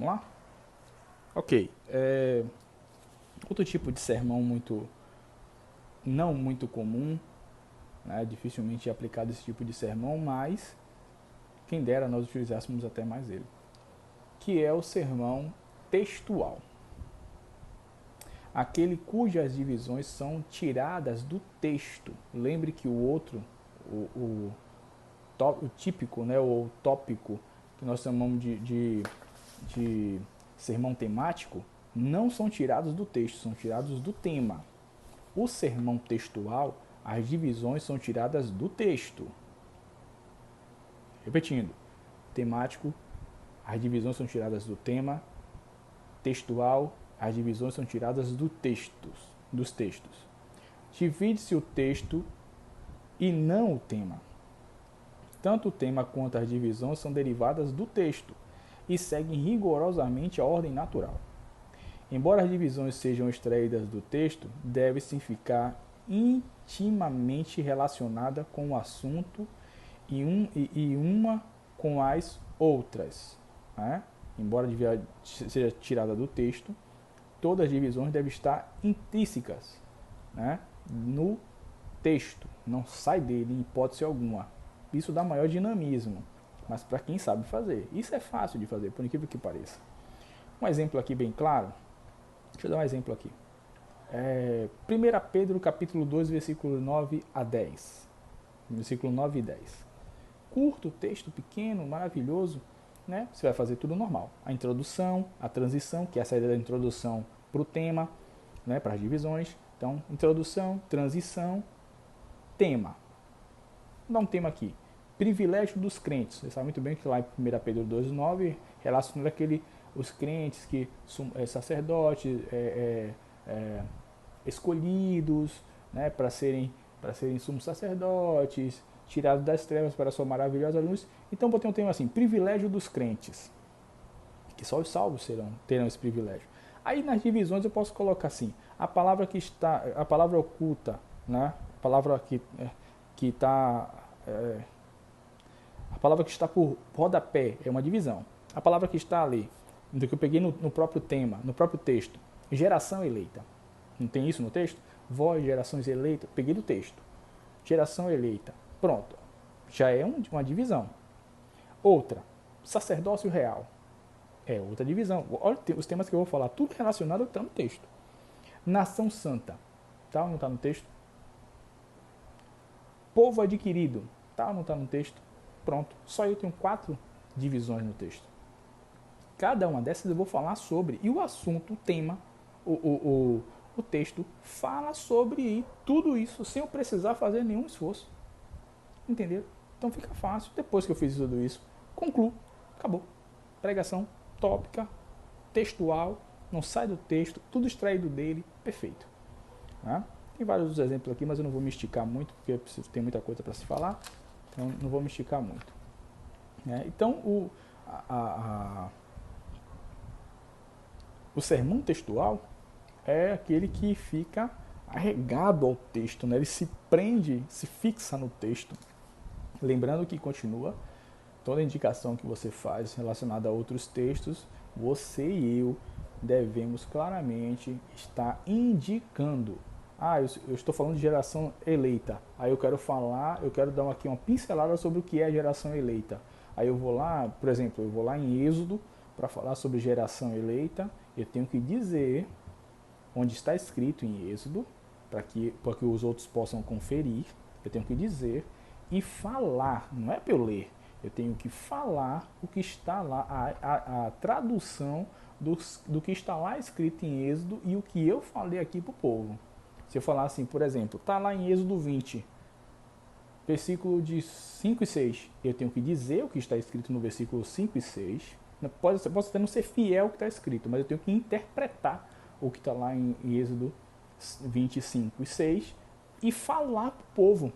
Vamos lá? Ok. Outro tipo de sermão não muito comum, né? Dificilmente é aplicado esse tipo de sermão, mas quem dera nós utilizássemos até mais ele, que é o sermão textual. Aquele cujas divisões são tiradas do texto. Lembre que o outro, o, o típico, né, ou tópico, que nós chamamos de sermão temático, não são tirados do texto, são tirados do tema. O sermão textual, as divisões são tiradas do texto. Repetindo, temático, as divisões são tiradas do tema, textual, as divisões são tiradas dos textos. Divide-se o texto e não o tema. Tanto o tema quanto as divisões são derivadas do texto e seguem rigorosamente a ordem natural. Embora as divisões sejam extraídas do texto, deve-se ficar intimamente relacionada com o assunto e uma com as outras. Né? Embora seja tirada do texto, todas as divisões devem estar intrínsecas, né, no texto. Não sai dele em hipótese alguma. Isso dá maior dinamismo, mas para quem sabe fazer. Isso é fácil de fazer, por incrível que pareça. Um exemplo aqui bem claro. Deixa eu dar um exemplo aqui. 1 Pedro capítulo 2, versículo 9 a 10. Versículo 9 e 10. Curto, texto pequeno, maravilhoso, né? Você vai fazer tudo normal. A introdução, a transição, que é a saída da introdução para o tema, né? Para as divisões. Então, introdução, transição, tema. Vou dar um tema aqui. Privilégio dos crentes. Você sabe muito bem que lá em 1 Pedro 2,9 relaciona os crentes que são sacerdotes, escolhidos, né, para serem sumos sacerdotes, tirados das trevas para a sua maravilhosa luz. Então botei um tema assim, privilégio dos crentes, que só os salvos terão esse privilégio. Aí nas divisões eu posso colocar assim, a palavra oculta, né, a palavra que está a palavra que está por rodapé é uma divisão. A palavra que está ali, do que eu peguei no próprio tema, no próprio texto, geração eleita. Não tem isso no texto? Vós, gerações eleitas, peguei do texto. Geração eleita. Pronto. Já é uma divisão. Outra, sacerdócio real. É outra divisão. Olha os temas que eu vou falar, tudo relacionado está no texto. Nação santa. Tá ou não está no texto? Povo adquirido. Tá ou não está no texto? Pronto. Só eu tenho 4 divisões no texto. Cada uma dessas eu vou falar sobre. E o assunto, o tema, o texto fala sobre tudo isso sem eu precisar fazer nenhum esforço. Entendeu? Então fica fácil. Depois que eu fiz tudo isso, concluo. Acabou. Pregação tópica, textual, não sai do texto, tudo extraído dele, perfeito. Tá? Tem vários outros exemplos aqui, mas eu não vou me esticar muito, porque tem muita coisa para se falar, então não vou me esticar muito. Então, o sermão textual é aquele que fica arregado ao texto, né? Ele se prende, se fixa no texto. Lembrando que continua, toda indicação que você faz relacionada a outros textos, você e eu devemos claramente estar indicando. Eu estou falando de geração eleita. Aí eu quero dar aqui uma pincelada sobre o que é a geração eleita. Aí eu vou lá, por exemplo, eu vou lá em Êxodo para falar sobre geração eleita. Eu tenho que dizer onde está escrito em Êxodo, para que os outros possam conferir. Eu tenho que dizer e falar, não é para eu ler. Eu tenho que falar o que está lá, a tradução do que está lá escrito em Êxodo e o que eu falei aqui para o povo. Se eu falar assim, por exemplo, está lá em Êxodo 20, versículo de 5 e 6. Eu tenho que dizer o que está escrito no versículo 5 e 6. Posso até não ser fiel ao que está escrito, mas eu tenho que interpretar o que está lá em Êxodo 25 e 6 e falar para o povo,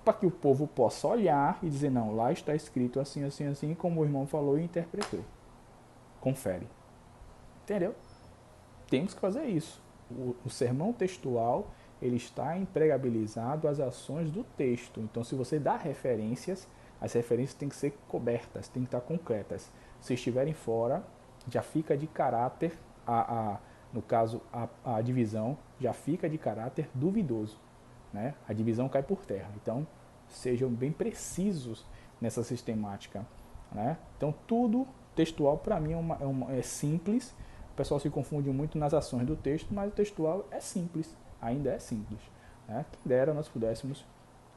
para que o povo possa olhar e dizer, não, lá está escrito assim, assim, assim, como o irmão falou e interpretou. Confere. Entendeu? Temos que fazer isso. O sermão textual, ele está empregabilizado às ações do texto. Então, se você dá referências, as referências têm que ser cobertas, têm que estar concretas. Se estiverem fora, já fica de caráter, no caso, a divisão já fica de caráter duvidoso, né? A divisão cai por terra. Então, sejam bem precisos nessa sistemática, né? Então, tudo textual para mim é simples. O pessoal se confunde muito nas ações do texto, mas o textual é simples, ainda é simples, né? Quem dera nós pudéssemos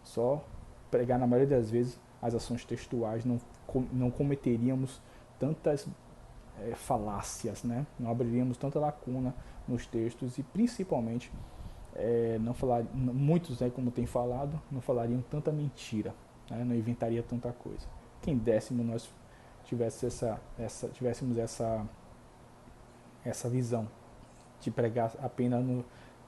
só pregar, na maioria das vezes, as ações textuais, não cometeríamos tantas falácias, né? Não abriríamos tanta lacuna nos textos e, principalmente, não falar, muitos, né, como tem falado, não falariam tanta mentira, né? Não inventaria tanta coisa. Quem décimo nós tivéssemos essa visão de pregar apenas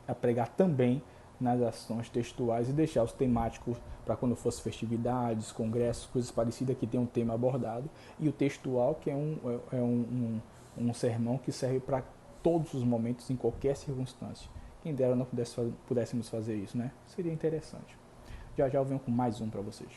a pregar também nas ações textuais e deixar os temáticos para quando fosse festividades, congressos, coisas parecidas que tem um tema abordado, e o textual, que é um sermão que serve para todos os momentos, em qualquer circunstância. Quem dera não pudéssemos fazer isso, né? Seria interessante. Já já eu venho com mais um para vocês.